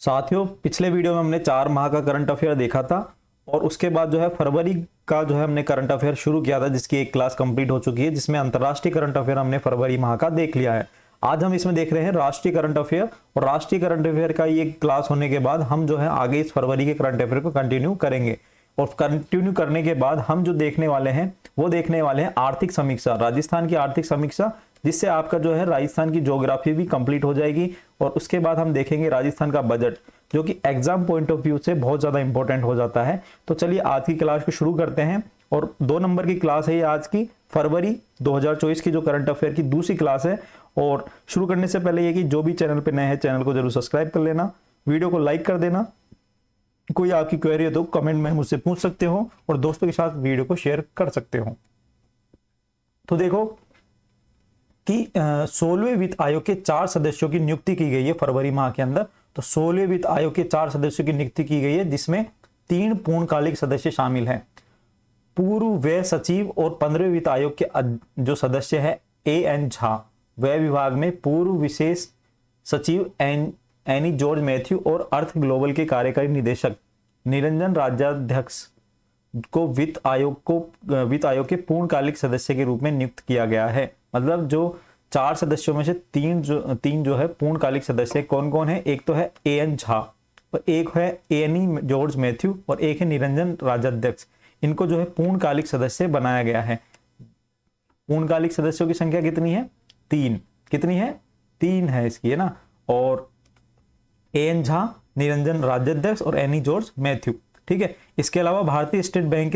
साथियों, पिछले वीडियो में हमने 4 माह का करंट अफेयर देखा था और उसके बाद जो है फरवरी का जो है हमने करंट अफेयर शुरू किया था, जिसकी एक क्लास कंप्लीट हो चुकी है, जिसमें अंतर्राष्ट्रीय करंट अफेयर हमने फरवरी माह का देख लिया है। आज हम इसमें देख रहे हैं राष्ट्रीय करंट अफेयर, और राष्ट्रीय करंट अफेयर का ये क्लास होने के बाद हम जो है आगे इस फरवरी के करंट अफेयर को कंटिन्यू करेंगे। और कंटिन्यू करने के बाद हम जो देखने वाले हैं वो देखने वाले हैं आर्थिक समीक्षा, राजस्थान की आर्थिक समीक्षा, जिससे आपका जो है राजस्थान की ज्योग्राफी भी कंप्लीट हो जाएगी। और उसके बाद हम देखेंगे राजस्थान का बजट, जो कि एग्जाम पॉइंट ऑफ व्यू से बहुत ज्यादा इंपॉर्टेंट हो जाता है। तो चलिए आज की क्लास को शुरू करते हैं। और 2 नंबर की क्लास है ये आज की, फरवरी 2024 की जो करंट अफेयर की दूसरी क्लास है। और शुरू करने से पहले ये कि जो भी चैनल पे नए हैं चैनल को जरूर सब्सक्राइब कर लेना, वीडियो को लाइक कर देना। कोई आपकी क्वेरी हो तो कमेंट में मुझसे पूछ सकते हो और दोस्तों के साथ वीडियो को शेयर कर सकते हो। तो देखो कि 16वें वित्त आयोग के 4 सदस्यों की नियुक्ति की गई है फरवरी माह के अंदर। तो 16वें वित्त आयोग के 4 सदस्यों की नियुक्ति की गई है, जिसमें 3 पूर्णकालिक सदस्य शामिल हैं। पूर्व व्यय सचिव और 15वें वित्त आयोग के जो सदस्य है एन झा, व्यय विभाग में पूर्व विशेष सचिव एनी जॉर्ज मैथ्यू और अर्थ ग्लोबल के कार्यकारी निदेशक निरंजन राज्याध्यक्ष को वित्त आयोग के पूर्णकालिक सदस्य के रूप में नियुक्त किया गया है। मतलब जो 4 सदस्यों में से तीन जो है पूर्णकालिक सदस्य कौन कौन है? एक तो है एन झा, और एक है एनी जॉर्ज मैथ्यू, और एक है निरंजन राज्याध्यक्ष। इनको जो है पूर्णकालिक सदस्य बनाया गया है। पूर्णकालिक सदस्यों की संख्या कितनी है? 3। कितनी है? 3 है इसकी, है ना। और एन झा, निरंजन राज्याध्यक्ष और एनी जॉर्ज मैथ्यू, ठीक है। इसके अलावा भारतीय स्टेट बैंक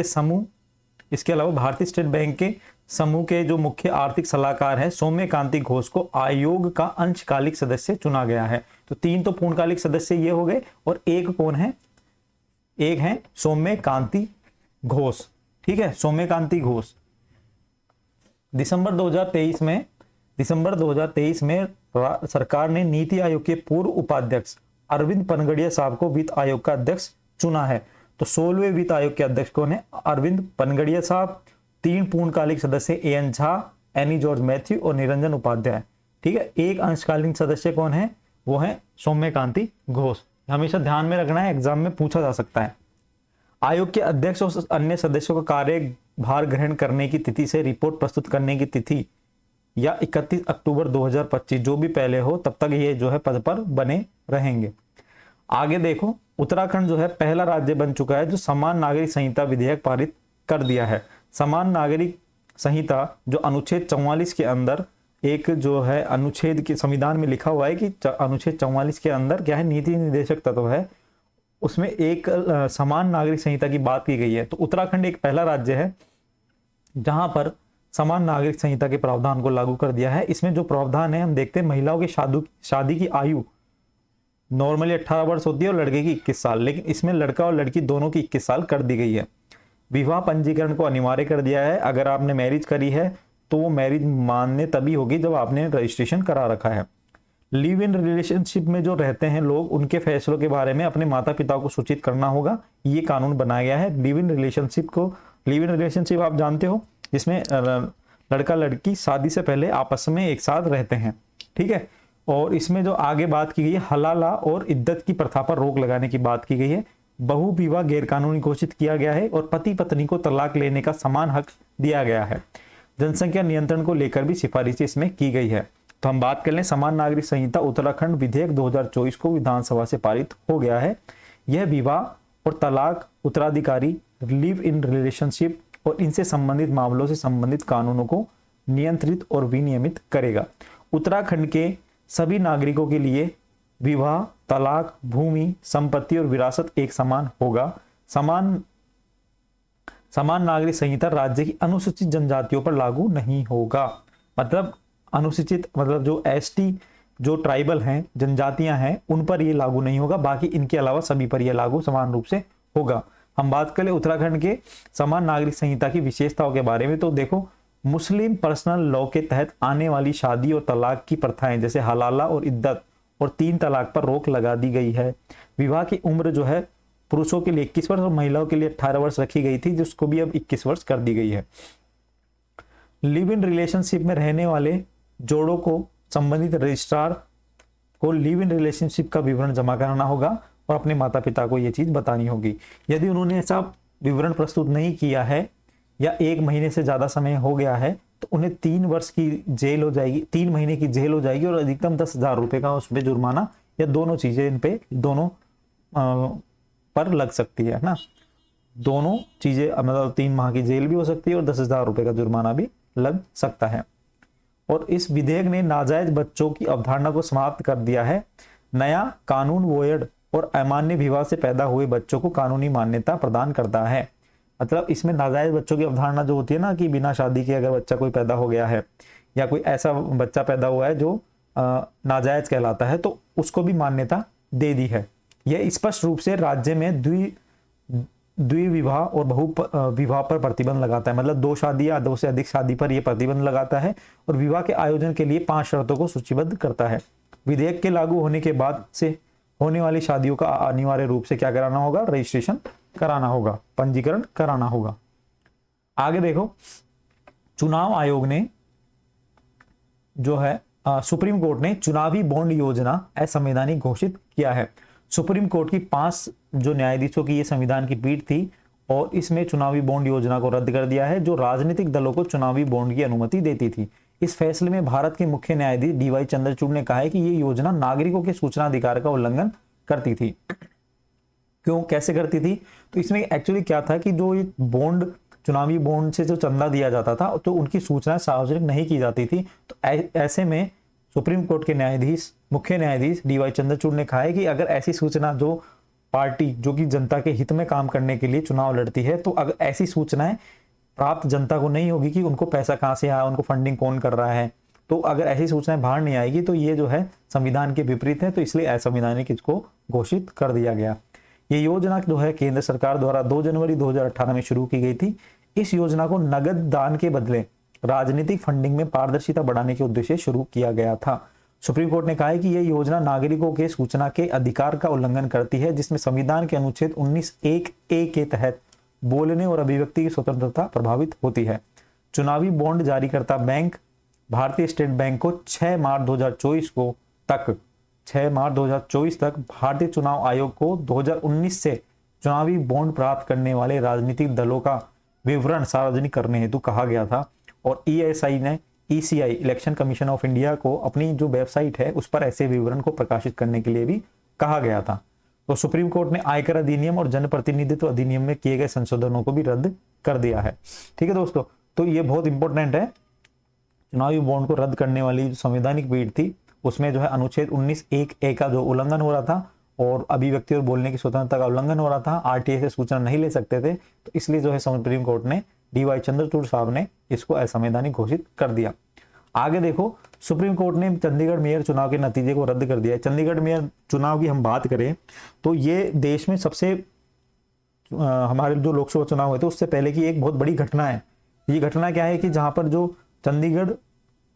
के समूह के जो मुख्य आर्थिक सलाहकार है सौम्यकांति घोष को आयोग का अंशकालिक सदस्य चुना गया है। तो 3 तो पूर्णकालिक सदस्य ये हो गए, और एक कौन है? एक है सौम्यकांति घोष, ठीक है, सौम्यकांति घोष। दिसंबर 2023 में सरकार ने नीति आयोग के पूर्व उपाध्यक्ष अरविंद पनगड़िया साहब को वित्त आयोग का अध्यक्ष चुना है। तो 16वें वित्त आयोग के अध्यक्ष कौन है? अरविंद पनगड़िया साहब। 3 पूर्णकालिक सदस्य N Jha, Annie George Mathew और निरंजन उपाध्याय, ठीक है। एक अंशकालीन सदस्य कौन है? वो है सौम्यकांति घोष। हमेशा ध्यान में रखना है, एग्जाम में पूछा जा सकता है। आयोग के अध्यक्ष और अन्य सदस्यों का कार्यभार ग्रहण करने की तिथि से रिपोर्ट प्रस्तुत करने की तिथि या 31 अक्टूबर 2025, जो भी पहले हो तब तक ये जो है पद पर बने रहेंगे। आगे देखो, उत्तराखंड जो है पहला राज्य बन चुका है जो समान नागरिक संहिता विधेयक पारित कर दिया है। समान नागरिक संहिता जो अनुच्छेद 44 के अंदर एक जो है अनुच्छेद के संविधान में लिखा हुआ है कि अनुच्छेद 44 के अंदर क्या है? नीति निर्देशक तत्व है, उसमें एक समान नागरिक संहिता की बात की गई है। तो उत्तराखंड एक पहला राज्य है जहां पर समान नागरिक संहिता के प्रावधान को लागू कर दिया है। इसमें जो प्रावधान है हम देखते हैं, महिलाओं की शादी की आयु नॉर्मली 18 वर्ष होती है और लड़के की 21 साल, लेकिन इसमें लड़का और लड़की दोनों की 21 साल कर दी गई है। विवाह पंजीकरण को अनिवार्य कर दिया है। अगर आपने मैरिज करी है तो वो मैरिज मान्य तभी होगी जब आपने रजिस्ट्रेशन करा रखा है। लिव इन रिलेशनशिप में जो रहते हैं लोग, उनके फैसलों के बारे में अपने माता पिता को सूचित करना होगा। ये कानून बनाया गया है। लिव इन रिलेशनशिप आप जानते हो, जिसमें लड़का लड़की शादी से पहले आपस में एक साथ रहते हैं, ठीक है। और इसमें जो आगे बात की गई है, हलाला और इद्दत की प्रथा पर रोक लगाने की बात की गई है। बहु विवाह गैरकानूनी घोषित किया गया है और पति पत्नी को तलाक लेने का समान हक दिया गया है। जनसंख्या नियंत्रण को लेकर भी सिफारिशें इसमें की गई है। तो हम बात कर लें, समान नागरिक संहिता उत्तराखंड विधेयक 2024 को विधानसभा से पारित हो गया है। यह विवाह और तलाक, उत्तराधिकारी, लिव इन रिलेशनशिप और इनसे संबंधित मामलों से संबंधित कानूनों को नियंत्रित और विनियमित करेगा। उत्तराखंड के सभी नागरिकों के लिए विवाह, तलाक, भूमि, संपत्ति और विरासत एक समान होगा। समान नागरिक संहिता राज्य की अनुसूचित जनजातियों पर लागू नहीं होगा। मतलब अनुसूचित मतलब जो एसटी, जो ट्राइबल हैं, जनजातियां हैं, उन पर ये लागू नहीं होगा। बाकी इनके अलावा सभी पर यह लागू समान रूप से होगा। हम बात करें उत्तराखंड के समान नागरिक संहिता की विशेषताओं के बारे में, तो देखो, मुस्लिम पर्सनल लॉ के तहत आने वाली शादी और तलाक की प्रथाएं जैसे हलाला और इद्दत और 3 तलाक पर रोक लगा दी गई है। विवाह की उम्र जो है पुरुषों के लिए 21 वर्ष और महिलाओं के लिए 18 वर्ष रखी गई थी, जिसको भी अब 21 वर्ष कर दी गई है। लिव इन रिलेशनशिप में रहने वाले जोड़ों को संबंधित रजिस्ट्रार को लिव इन रिलेशनशिप का विवरण जमा कराना होगा और अपने माता पिता को ये चीज बतानी होगी। यदि उन्होंने ऐसा विवरण प्रस्तुत नहीं किया है या 1 महीने से ज्यादा समय हो गया है तो उन्हें 3 वर्ष की जेल हो जाएगी, 3 महीने की जेल हो जाएगी और अधिकतम 10,000 रुपए का उस पर जुर्माना या दोनों चीजें इन पे दोनों पर लग सकती है ना। दोनों चीजें मतलब 3 माह की जेल भी हो सकती है और 10,000 रुपए का जुर्माना भी लग सकता है। और इस विधेयक ने नाजायज बच्चों की अवधारणा को समाप्त कर दिया है। नया कानून वोयड और अमान्य विवाह से पैदा हुए बच्चों को कानूनी मान्यता प्रदान करता है। मतलब इसमें नाजायज बच्चों की अवधारणा जो होती है ना कि बिना शादी के अगर बच्चा कोई पैदा हो गया है या कोई ऐसा बच्चा पैदा हुआ है जो नाजायज कहलाता है तो उसको भी मान्यता दे दी है। यह स्पष्ट रूप से राज्य में द्विविवाह और बहु विवाह पर प्रतिबंध लगाता है। मतलब 2 शादी या 2 से अधिक शादी पर यह प्रतिबंध लगाता है और विवाह के आयोजन के लिए 5 शर्तों को सूचीबद्ध करता है। विधेयक के लागू होने के बाद से होने वाली शादियों का अनिवार्य रूप से क्या कराना होगा, रजिस्ट्रेशन कराना होगा, पंजीकरण कराना होगा। आगे देखो, चुनाव आयोग ने जो है सुप्रीम कोर्ट ने चुनावी बॉन्ड योजना असंवैधानिक घोषित किया है। सुप्रीम कोर्ट की 5 जो न्यायाधीशों की ये संविधान की पीठ थी और इसमें चुनावी बॉन्ड योजना को रद्द कर दिया है जो राजनीतिक दलों को चुनावी बॉन्ड की अनुमति देती थी। इस फैसले में भारत के मुख्य न्यायाधीश DY चंद्रचूड़ ने कहा है कि ये योजना नागरिकों के सूचना अधिकार का उल्लंघन करती थी। क्यों, कैसे करती थी? तो इसमें एक्चुअली क्या था कि जो ये बॉन्ड, चुनावी बॉन्ड से जो चंदा दिया जाता था तो उनकी सूचना सार्वजनिक नहीं की जाती थी। तो ऐसे में सुप्रीम कोर्ट के न्यायाधीश, मुख्य न्यायाधीश DY चंद्रचूड़ ने कहा है कि अगर ऐसी सूचना जो पार्टी जो कि जनता के हित में काम करने के लिए चुनाव लड़ती है तो अगर ऐसी सूचनाएं प्राप्त जनता को नहीं होगी कि उनको पैसा कहाँ से आया, उनको फंडिंग कौन कर रहा है, तो अगर ऐसी सूचनाएं बाहर नहीं आएगी तो ये जो है संविधान के विपरीत है, तो इसलिए असंवैधानिक इसको घोषित कर दिया गया। ये योजना जो है केंद्र सरकार द्वारा 2 जनवरी 2018 में शुरू की गई थी। इस योजना को नगद दान के बदले राजनीतिक फंडिंग में पारदर्शिता बढ़ाने के उद्देश्य से शुरू किया गया था। सुप्रीम कोर्ट ने कहा है कि यह योजना नागरिकों के सूचना के अधिकार का उल्लंघन करती है जिसमें संविधान के अनुच्छेद 19(1)(a) के तहत बोलने और अभिव्यक्ति की स्वतंत्रता प्रभावित होती है। चुनावी बॉन्ड जारीकर्ता बैंक भारतीय स्टेट बैंक को 6 मार्च 2024 तक भारतीय चुनाव आयोग को 2019 से चुनावी बॉन्ड प्राप्त करने वाले राजनीतिक दलों का विवरण सार्वजनिक करने हेतु कहा गया था। और ESI ने ECI election commission of India को अपनी जो वेबसाइट है उस पर ऐसे विवरण को प्रकाशित करने के लिए भी कहा गया था। तो सुप्रीम कोर्ट ने आयकर अधिनियम और जनप्रतिनिधित्व अधिनियम में किए गए संशोधनों को भी रद्द कर दिया है। ठीक है दोस्तों, तो ये बहुत इंपॉर्टेंट है। चुनावी बॉन्ड को रद्द करने वाली जो संवैधानिक पीठ थी उसमें जो है अनुच्छेद 19(1)(a) का जो उल्लंघन हो रहा था और अभिव्यक्ति और बोलने की स्वतंत्रता का उल्लंघन हो रहा था, RTA से सूचना नहीं ले सकते थे, तो इसलिए जो है सुप्रीम कोर्ट ने DY चंद्रचूड़ साहब ने इसको असंवैधानिक घोषित कर दिया। आगे देखो, सुप्रीम कोर्ट ने चंडीगढ़ मेयर चुनाव के नतीजे को रद्द कर दिया है। चंडीगढ़ मेयर चुनाव की हम बात करें तो ये देश में सबसे हमारे जो लोकसभा चुनाव हुए थे उससे पहले की एक बहुत बड़ी घटना है। ये घटना क्या है कि जहां पर जो चंडीगढ़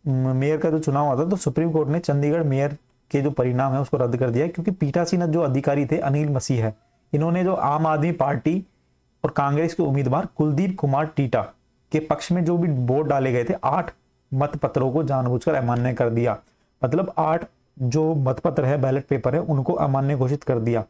मेयर का जो चुनाव हुआ था तो सुप्रीम कोर्ट ने चंडीगढ़ मेयर के जो परिणाम है उसको रद्द कर दिया है क्योंकि पीठासीन जो अधिकारी थे अनिल मसीह है, इन्होंने जो आम आदमी पार्टी और कांग्रेस के उम्मीदवार कुलदीप कुमार टीटा के पक्ष में जो भी वोट डाले गए थे 8 मतपत्रों को जानबूझकर अमान्य कर दिया। मतलब 8 जो मतपत्र है, बैलेट पेपर है, उनको अमान्य घोषित कर दिया।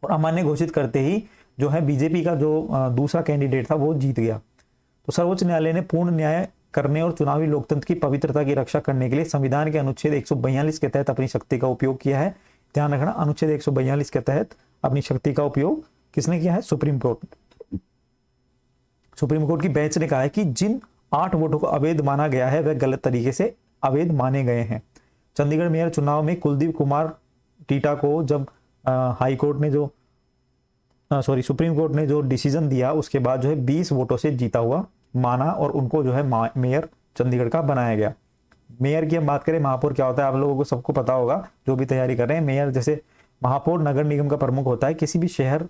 और अमान्य घोषित करते ही जो है बीजेपी का जो दूसरा कैंडिडेट था वो जीत गया। तो सर्वोच्च न्यायालय ने पूर्ण न्याय करने और चुनावी लोकतंत्र की पवित्रता की रक्षा करने के लिए संविधान के अनुच्छेद 142 के तहत अपनी शक्ति का उपयोग किया है। ध्यान रखना, अनुच्छेद 142 के तहत अपनी शक्ति का उपयोग किसने किया है? Supreme court. सुप्रीम कोर्ट की बेंच ने कहा है कि जिन 8 वोटों को अवैध माना गया है वह गलत तरीके से अवैध माने गए हैं। चंडीगढ़ मेयर चुनाव में कुलदीप कुमार टीटा को जब हाई कोर्ट ने जो सुप्रीम कोर्ट ने जो डिसीजन दिया उसके बाद जो है 20 वोटों से जीता हुआ माना और उनको जो है मेयर चंडीगढ़ का बनाया गया। मेयर की हम बात करें, महापौर क्या होता है आप लोगों को सबको पता होगा जो भी तैयारी कर रहे हैं। मेयर जैसे महापौर नगर निगम का प्रमुख होता है, किसी भी शहर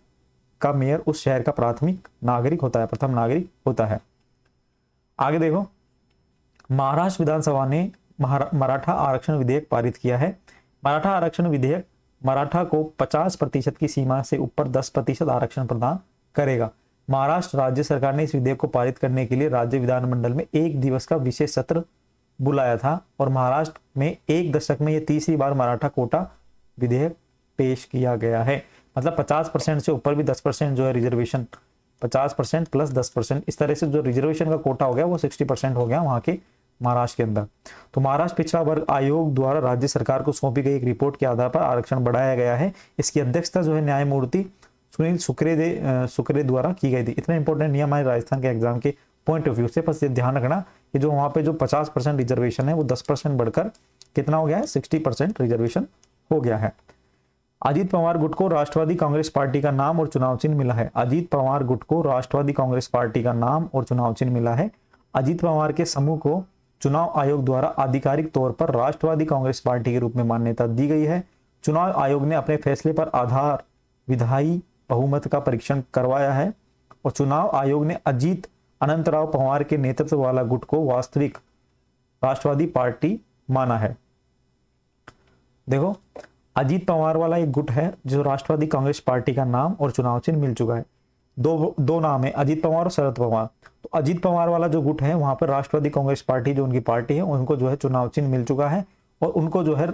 का मेयर उस शहर का प्राथमिक नागरिक होता है, प्रथम नागरिक होता है। आगे देखो, महाराष्ट्र विधानसभा ने मराठा आरक्षण विधेयक पारित किया है। मराठा आरक्षण विधेयक मराठा को 50% की सीमा से ऊपर 10% आरक्षण प्रदान करेगा। महाराष्ट्र राज्य सरकार ने इस विधेयक को पारित करने के लिए राज्य विधानमंडल में 1 दिवस का विशेष सत्र बुलाया था और महाराष्ट्र में एक दशक में ये तीसरी बार मराठा कोटा विधेयक पेश किया गया है। मतलब 50% से ऊपर भी 10% जो है रिजर्वेशन, 50% प्लस 10%, इस तरह से जो रिजर्वेशन का कोटा हो गया वो 60% हो गया वहां के महाराष्ट्र के अंदर। तो महाराष्ट्र पिछड़ा वर्ग आयोग द्वारा राज्य सरकार को सौंपी गई एक रिपोर्ट के आधार पर आरक्षण बढ़ाया गया है। इसकी अध्यक्षता जो है न्यायमूर्ति सुनील सुकरे द्वारा की गई थी। इतना इंपॉर्टेंट नियम है राजस्थान के एग्जाम के पॉइंट ऑफ व्यू से, बस ये ध्यान रखना कि जो वहां पे जो 50% रिजर्वेशन है वो 10% बढ़कर कितना हो गया है, 60% रिजर्वेशन हो गया है। अजीत पवार गुट को राष्ट्रवादी कांग्रेस पार्टी का नाम और चुनाव चिन्ह मिला है। अजीत पवार गुट को राष्ट्रवादी कांग्रेस पार्टी का नाम और चुनाव चिन्ह मिला है। अजीत पवार के समूह को चुनाव आयोग द्वारा आधिकारिक तौर पर राष्ट्रवादी कांग्रेस पार्टी के रूप में मान्यता दी गई है। चुनाव आयोग ने अपने फैसले पर आधार विधायी बहुमत का परीक्षण करवाया है और चुनाव आयोग ने अजीत अनंतराव पवार के नेतृत्व वाला गुट को वास्तविक राष्ट्रवादी पार्टी माना है। देखो, अजीत पवार वाला एक गुट है जो राष्ट्रवादी कांग्रेस पार्टी का नाम और चुनाव चिन्ह मिल चुका है। दो नाम है, अजीत पवार और शरद पवार। तो अजीत पवार वाला जो गुट है वहां पर राष्ट्रवादी कांग्रेस पार्टी जो उनकी पार्टी है उनको जो है चुनाव चिन्ह मिल चुका है और उनको जो है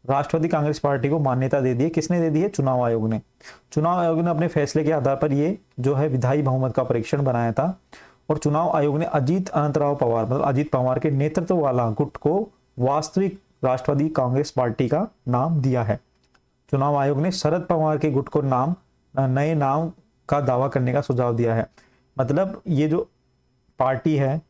राष्ट्रवादी कांग्रेस पार्टी को मान्यता दे दी है। किसने दे दी है? चुनाव आयोग ने। चुनाव आयोग ने अपने फैसले के आधार पर ये जो है विधायी बहुमत का परीक्षण बनाया था और चुनाव आयोग ने अजीत अनंतराव पवार मतलब अजीत पवार के नेतृत्व वाला गुट को वास्तविक राष्ट्रवादी कांग्रेस पार्टी का नाम दिया है। चुनाव आयोग ने शरद पवार के गुट को नए नाम का दावा करने का सुझाव दिया है। मतलब ये जो पार्टी है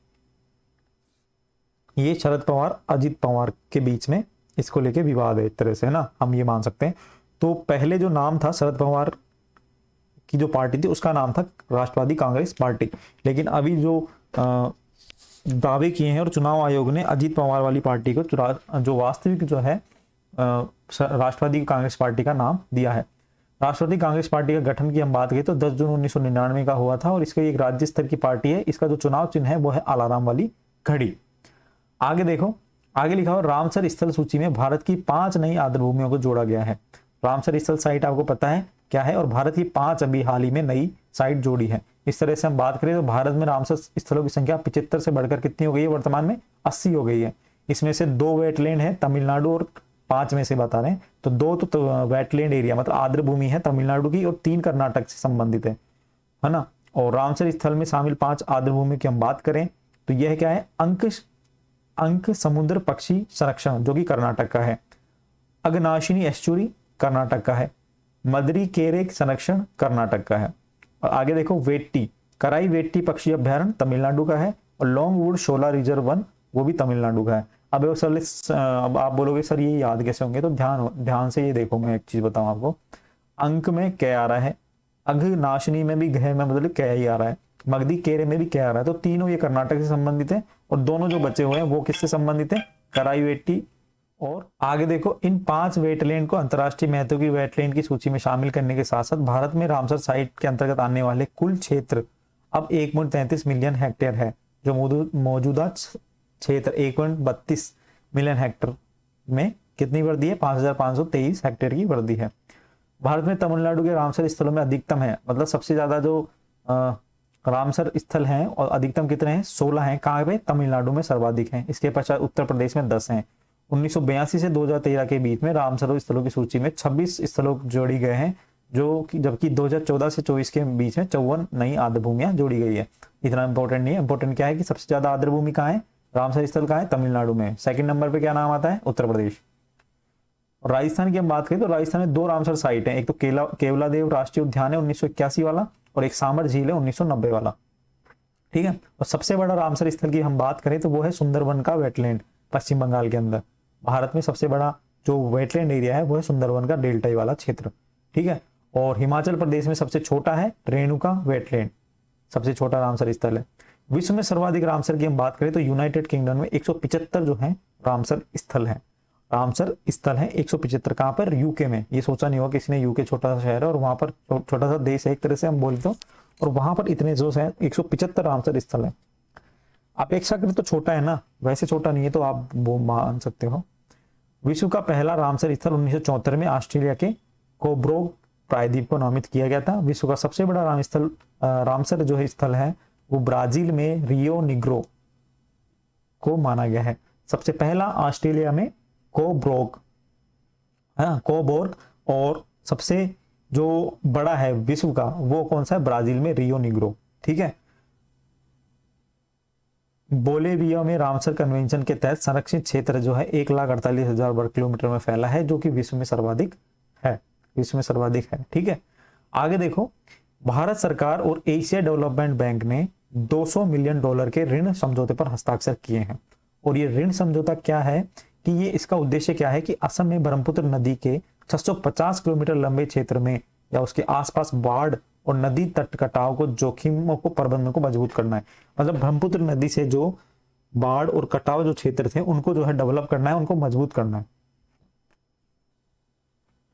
ये शरद पवार अजीत पवार के बीच में इसको लेके विवाद है एक तरह से, है ना, हम ये मान सकते हैं। तो पहले जो नाम था शरद पवार की जो पार्टी थी उसका नाम था राष्ट्रवादी कांग्रेस पार्टी, लेकिन अभी जो दावे किए हैं और चुनाव आयोग ने अजीत पवार वाली पार्टी को जो वास्तविक जो है राष्ट्रवादी कांग्रेस पार्टी का नाम दिया है। राष्ट्रवादी कांग्रेस पार्टी का गठन की हम बात करें तो 10 जून 1999 का हुआ था और इसका एक राज्य स्तर की पार्टी है। इसका जो चुनाव चिन्ह है वो है आलाराम वाली घड़ी। आगे देखो, आगे लिखा हो रामसर स्थल सूची में भारत की 5 नई आर्द्रभूमियों को जोड़ा गया है। रामसर स्थल साइट आपको पता है क्या है और भारत की 5 अभी हाल ही में नई साइट जोड़ी है। इस तरह से हम बात करें तो भारत में रामसर स्थलों की संख्या 75 से बढ़कर कितनी हो गई है? वर्तमान में 80 हो गई है। इसमें से 2 वेटलैंड है तमिलनाडु और 5 में से बता रहे हैं तो 2 तो वेटलैंड एरिया मतलब आर्द्र भूमि है तमिलनाडु की और 3 कर्नाटक से संबंधित है ना। और रामसर स्थल में शामिल 5 आर्द्र भूमि की हम बात करें तो यह क्या है? अंक समुद्र पक्षी संरक्षण जो कि कर्नाटक का है, अगनाशिनी एस्चुरी कर्नाटक का है, मदरी केरे संरक्षण कर्नाटक का है। और आगे देखो वेट्टी कराई वेट्टी पक्षी अभ्यारण्य तमिलनाडु का है और लॉन्गवुड शोला रिजर्व वन वो भी तमिलनाडु का है। अब आप बोलोगे सर ये याद कैसे होंगे? तो ध्यान से ये देखो, मैं एक चीज बताऊं आपको। अंक में कै आ रहा है, अघनाशिनी में भी घ में मतलब कै ही आ रहा है, मगधी केरे में भी कै आ रहा है, तो तीनों ये कर्नाटक से संबंधित है और दोनों जो बचे हुए हैं वो किससे संबंधित है? कराई वेट्टी। और आगे देखो, इन 5 वेटलैंड को अंतर्राष्ट्रीय महत्व की वेटलैंड की सूची में शामिल करने के साथ साथ भारत में रामसर साइट के अंतर्गत आने वाले कुल क्षेत्र अब 1.33 मिलियन हेक्टेयर है। जो मौजूदा क्षेत्र 1.32 मिलियन हेक्टेयर में कितनी वृद्धि है? 5,523 हेक्टेयर की वृद्धि है। भारत में तमिलनाडु के रामसर स्थलों में अधिकतम है, मतलब सबसे ज्यादा जो रामसर स्थल हैं और अधिकतम कितने हैं? 16 हैं। कहाँ पे? तमिलनाडु में सर्वाधिक हैं। इसके पश्चात उत्तर प्रदेश में 10 हैं। 1982 से 2013 के बीच में रामसर स्थलों की सूची में 26 स्थलों जोड़ी गए हैं जो कि जबकि 2014 से 24 के बीच में 54 नई आर्द्र भूमियां जोड़ी गई है। इतना इंपॉर्टेंट नहीं है। इंपॉर्टेंट क्या है कि सबसे ज्यादा आर्द्र भूमि कहाँ है? रामसर स्थल कहाँ है? तमिलनाडु में। सेकंड नंबर पे क्या नाम आता है? उत्तर प्रदेश। और राजस्थान की हम बात करें तो राजस्थान में 2 रामसर साइट है। एक तो केवलादेव राष्ट्रीय उद्यान है 1981 वाला और एक सामर झील है 1990 वाला। ठीक है। और सबसे बड़ा रामसर स्थल की हम बात करें तो वो है सुंदरवन का वेटलैंड पश्चिम बंगाल के अंदर। भारत में सबसे बड़ा जो वेटलैंड एरिया है वो है सुंदरवन का डेल्टाई वाला क्षेत्र। ठीक है। और हिमाचल प्रदेश में सबसे छोटा है रेणुका वेटलैंड, सबसे छोटा रामसर स्थल है। विश्व में सर्वाधिक रामसर की हम बात करें तो यूनाइटेड किंगडम में 175 जो है रामसर स्थल है। रामसर स्थल है 175। कहां पर? यूके में। ये सोचा नहीं होगा किसी ने, यूके छोटा सा शहर है और वहां पर छोटा सा देश है एक तरह से हम बोलते हो, और वहां पर इतने जो है 175 रामसर स्थल है। अपेक्षा करें तो छोटा है ना, वैसे छोटा नहीं है तो आप वो मान सकते हो। विश्व का पहला रामसर स्थल 1974 में ऑस्ट्रेलिया के कोब्रोग प्रायद्वीप को नामित किया गया था। विश्व का सबसे बड़ा रामसर जो है स्थल है वो ब्राजील में रियो निग्रो को माना गया है। सबसे पहला ऑस्ट्रेलिया में कोब्रोग, है कोबोर्ग, और सबसे जो बड़ा है विश्व का वो कौन सा है, ब्राजील में रियो निग्रो। ठीक है, बोलेविया में रामसर कन्वेंशन के तहत संरक्षित क्षेत्र जो है 1,48,000 वर्ग किलोमीटर में फैला है, जो कि विश्व में सर्वाधिक है, विश्व में सर्वाधिक है। ठीक है, आगे देखो, भारत सरकार और एशिया डेवलपमेंट बैंक ने $200 मिलियन के ऋण समझौते पर हस्ताक्षर किए हैं। और ये ऋण समझौता क्या है कि ये इसका उद्देश्य क्या है कि असम में ब्रह्मपुत्र नदी के 650 किलोमीटर लंबे क्षेत्र में या उसके आसपास बाढ़ और नदी तट कटाव को जोखिमों को प्रबंधन को मजबूत करना है। मतलब ब्रह्मपुत्र नदी से जो बाढ़ और कटाव जो क्षेत्र थे उनको जो है डेवलप करना है, उनको मजबूत करना है।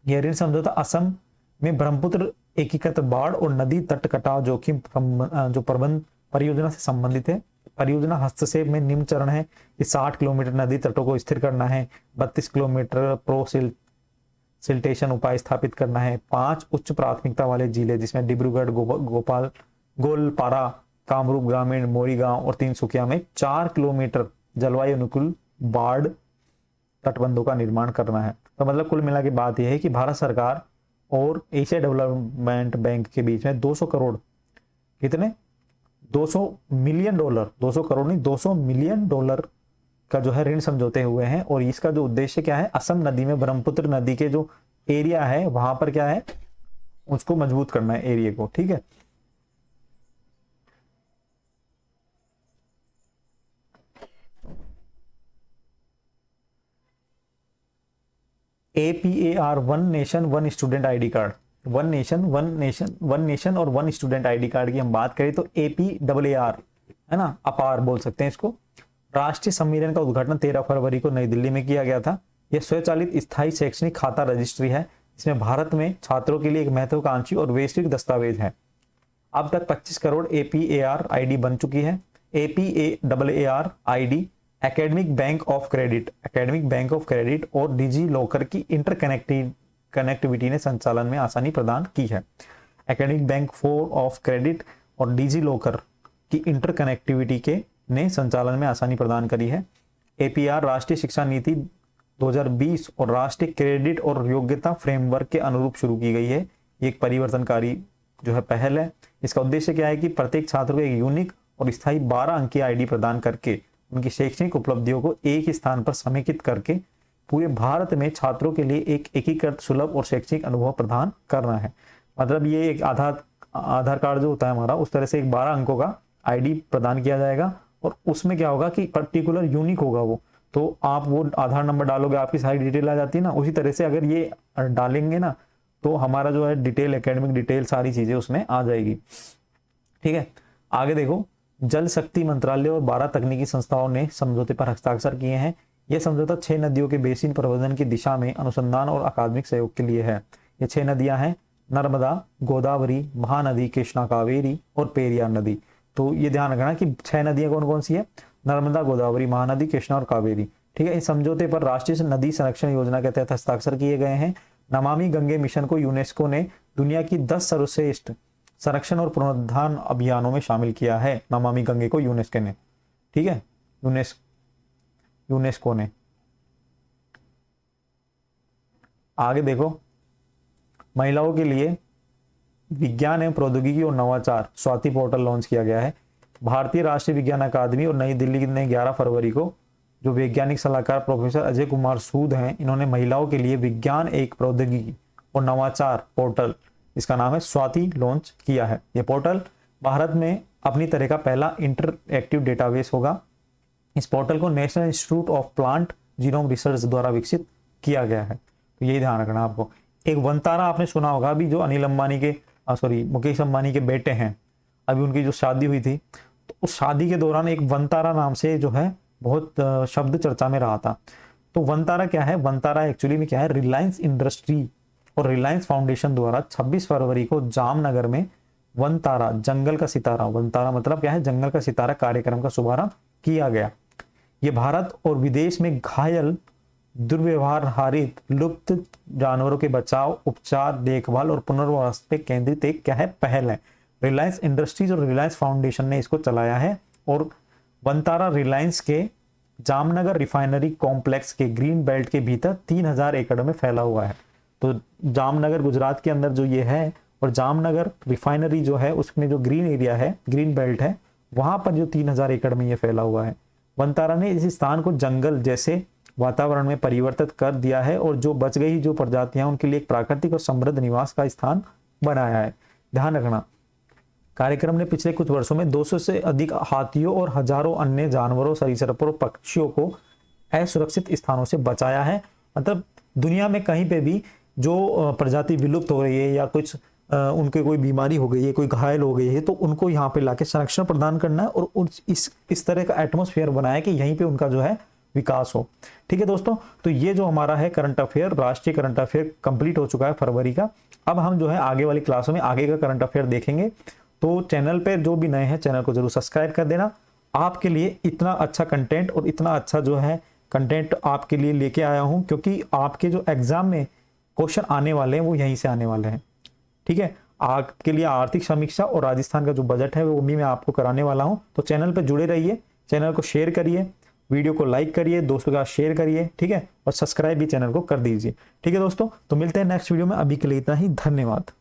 यह ऋण समझौता असम में ब्रह्मपुत्र एकीकृत बाढ़ और नदी तट कटाव जोखिम जो प्रबंध परियोजना से संबंधित है। परियोजना हस्तक्षेप में निम्न चरण है कि 60 किलोमीटर नदी तटों को स्थिर करना है, 32 किलोमीटर सिल्टेशन उपाय स्थापित करना है, 5 उच्च प्राथमिकता वाले जिले जिसमें डिब्रूगढ़, गोपाल, गोलपारा, कामरूप ग्रामीण, मोरीगांव और तिनसुकिया में 4 किलोमीटर जलवायु अनुकूल बाढ़ तटबंधों का निर्माण करना है। तो मतलब कुल मिला के बात यह है कि भारत सरकार और एशिया डेवलपमेंट बैंक के बीच में 200 करोड़, कितने, $200 मिलियन, 200 करोड़ नहीं, $200 मिलियन का जो है ऋण समझौते हुए हैं। और इसका जो उद्देश्य क्या है, असम नदी में ब्रह्मपुत्र नदी के जो एरिया है वहां पर क्या है, उसको मजबूत करना है, एरिया को। ठीक है, APAR, one nation one student ID card, one nation और वन स्टूडेंट आईडी कार्ड की हम बात करें तो APAR है ना, अपार बोल सकते हैं इसको। राष्ट्रीय सम्मेलन का उद्घाटन 13 फरवरी को नई दिल्ली में किया गया था। यह स्वचालित स्थायी शैक्षणिक खाता रजिस्ट्री है, इसमें भारत में छात्रों के लिए एक महत्वाकांक्षी और वैश्विक दस्तावेज है। अब तक 25 करोड़ APAR आईडी बन चुकी है। APAR ID academic bank of credit और डिजी लॉकर की कनेक्टिविटी ने संचालन में आसानी प्रदान की है। एकेडमिक बैंक ऑफ क्रेडिट और डिजी लॉकर की इंटरकनेक्टिविटी के ने संचालन में आसानी प्रदान करी है। APAR राष्ट्रीय शिक्षा नीति 2020 और राष्ट्रीय क्रेडिट और योग्यता फ्रेमवर्क के अनुरूप शुरू की गई है। ये एक परिवर्तनकारी जो है पहल है। इसका उद्देश्य क्या है कि प्रत्येक छात्र को एक यूनिक और स्थायी 12 अंकीय आईडी प्रदान करके उनकी शैक्षणिक उपलब्धियों को एक ही स्थान पर समेकित करके पूरे भारत में छात्रों के लिए एक एकीकृत सुलभ और शैक्षणिक अनुभव प्रदान करना है। मतलब ये एक आधार कार्ड जो होता है हमारा, उस तरह से एक 12 अंकों का आईडी प्रदान किया जाएगा और उसमें क्या होगा कि पर्टिकुलर यूनिक होगा वो, तो आप वो आधार नंबर डालोगे आपकी सारी डिटेल आ जाती है ना। उसी तरह से अगर ये डालेंगे ना तो हमारा जो है डिटेल, एकेडमिक डिटेल, सारी चीजें उसमें आ जाएगी। ठीक है, आगे देखो, जल शक्ति मंत्रालय और 12 तकनीकी संस्थाओं ने समझौते पर हस्ताक्षर किए हैं। यह समझौता 6 नदियों के बेसिन प्रबंधन की दिशा में अनुसंधान और अकादमिक सहयोग के लिए है। ये 6 नदियां हैं, नर्मदा, गोदावरी, महानदी, कृष्णा, कावेरी और पेरियार नदी। तो ये ध्यान रखना कि 6 नदियां कौन कौन सी है, नर्मदा, गोदावरी, महानदी, कृष्णा और कावेरी। ठीक है, इस समझौते पर राष्ट्रीय नदी संरक्षण योजना के तहत हस्ताक्षर किए गए हैं। नमामि गंगे मिशन को यूनेस्को ने दुनिया की 10 सर्वश्रेष्ठ संरक्षण और पुनरुद्धार अभियानों में शामिल किया है। नमामि गंगे को यूनेस्को ने, ठीक है, यूनेस्को ने। आगे देखो, महिलाओं के लिए विज्ञान एवं प्रौद्योगिकी और नवाचार स्वाति पोर्टल लॉन्च किया गया है। भारतीय राष्ट्रीय विज्ञान अकादमी और नई दिल्ली ने 11 फरवरी को जो वैज्ञानिक सलाहकार प्रोफेसर अजय कुमार सूद हैं, इन्होंने महिलाओं के लिए विज्ञान एक प्रौद्योगिकी और नवाचार पोर्टल, इसका नाम है स्वाति, लॉन्च किया है। यह पोर्टल भारत में अपनी तरह का पहला इंटरएक्टिव डेटाबेस होगा। इस पोर्टल को national institute of plant genome research द्वारा विकसित किया गया है। तो यही ध्यान रखना आपको। एक वनतारा आपने सुना होगा, अभी जो अनिल अंबानी के मुकेश अंबानी के बेटे हैं, अभी उनकी जो शादी हुई थी, तो उस शादी के दौरान एक वनतारा नाम से जो है बहुत शब्द चर्चा में रहा था। तो वनतारा क्या है, वनतारा एक्चुअली में क्या है, रिलायंस इंडस्ट्री और रिलायंस फाउंडेशन द्वारा 26 फरवरी को जामनगर में वनतारा, जंगल का सितारा, वनतारा मतलब क्या है, जंगल का सितारा कार्यक्रम का शुभारंभ किया गया। ये भारत और विदेश में घायल, दुर्व्यवहार हारित, लुप्त जानवरों के बचाव, उपचार, देखभाल और पुनर्वास पे केंद्रित एक क्या है, पहल है। रिलायंस इंडस्ट्रीज और रिलायंस फाउंडेशन ने इसको चलाया है और वनतारा रिलायंस के जामनगर रिफाइनरी कॉम्प्लेक्स के ग्रीन बेल्ट के भीतर 3000 एकड़ में फैला हुआ है। तो जामनगर गुजरात के अंदर जो ये है, और जामनगर रिफाइनरी जो है उसमें जो ग्रीन एरिया है, ग्रीन बेल्ट है, वहां पर जो 3000 एकड़ में ये फैला हुआ है। वनतारा ने इस स्थान को जंगल जैसे वातावरण में परिवर्तित कर दिया है और जो बच गई जो प्रजातियां उनके लिए एक प्राकृतिक और समृद्ध निवास का स्थान बनाया है। ध्यान रखना, कार्यक्रम ने पिछले कुछ वर्षों में 200 से अधिक हाथियों और हजारों अन्य जानवरों, सरीसृपों और पक्षियों को असुरक्षित स्थानों से बचाया है। मतलब दुनिया में कहीं पे भी जो प्रजाति विलुप्त हो रही है या कुछ उनके कोई बीमारी हो गई है, कोई घायल हो गई है, तो उनको यहाँ पे लाके संरक्षण प्रदान करना है और इस तरह का एटमोस्फेयर बनाया कि यहीं पे उनका जो है विकास हो। ठीक है दोस्तों, तो ये जो हमारा है करंट अफेयर, राष्ट्रीय करंट अफेयर कंप्लीट हो चुका है फरवरी का। अब हम जो है आगे वाली क्लासों में आगे का करंट अफेयर देखेंगे। तो चैनल पे जो भी नए हैं चैनल को जरूर सब्सक्राइब कर देना। आपके लिए इतना अच्छा कंटेंट और इतना अच्छा जो है कंटेंट आपके लिए लेके आया हूं, क्योंकि आपके जो एग्जाम में क्वेश्चन आने वाले हैं वो यहीं से आने वाले हैं। ठीक है, आपके लिए आर्थिक समीक्षा और राजस्थान का जो बजट है वो भी मैं आपको कराने वाला हूं। तो चैनल पर जुड़े रहिए, चैनल को शेयर करिए, वीडियो को लाइक करिए, दोस्तों के साथ शेयर करिए। ठीक है, और सब्सक्राइब भी चैनल को कर दीजिए। ठीक है दोस्तों, तो मिलते हैं नेक्स्ट वीडियो में। अभी के लिए इतना ही, धन्यवाद।